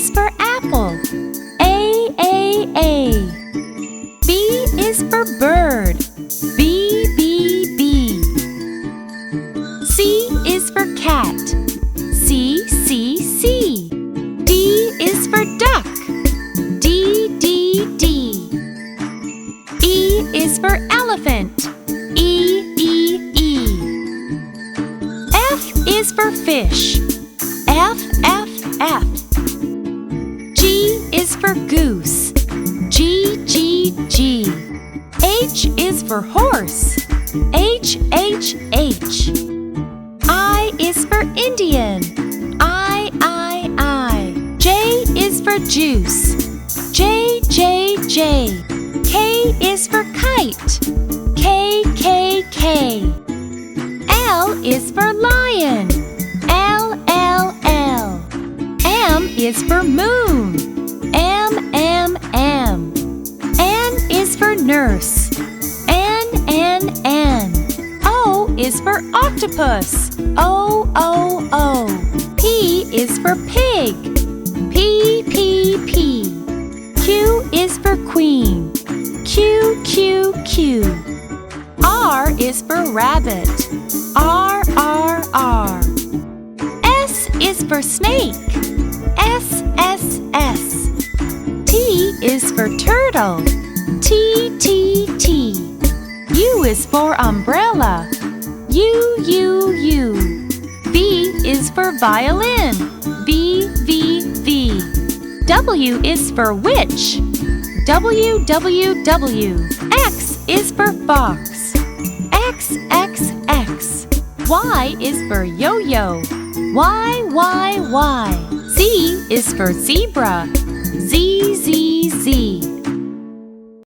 is for apple. A. B is for bird. B. C is for cat. C. D is for duck. D. E is for elephant. E. F is for fish. F. G is for goose. G. H is for horse. H. I is for Indian. I. J is for juice. J. K is for kite. K. L is for lion. L. M is for moon. M. N is for nurse. N. O is for octopus. O. P is for pig. P. Q is for queen. Q. R is for rabbit. R. S is for snake. S. T is for turtle. T. U is for umbrella. U. V is for violin. V. W is for witch. W. X is for fox. X. Y is for yo-yo. Y. Z is for zebra. Z.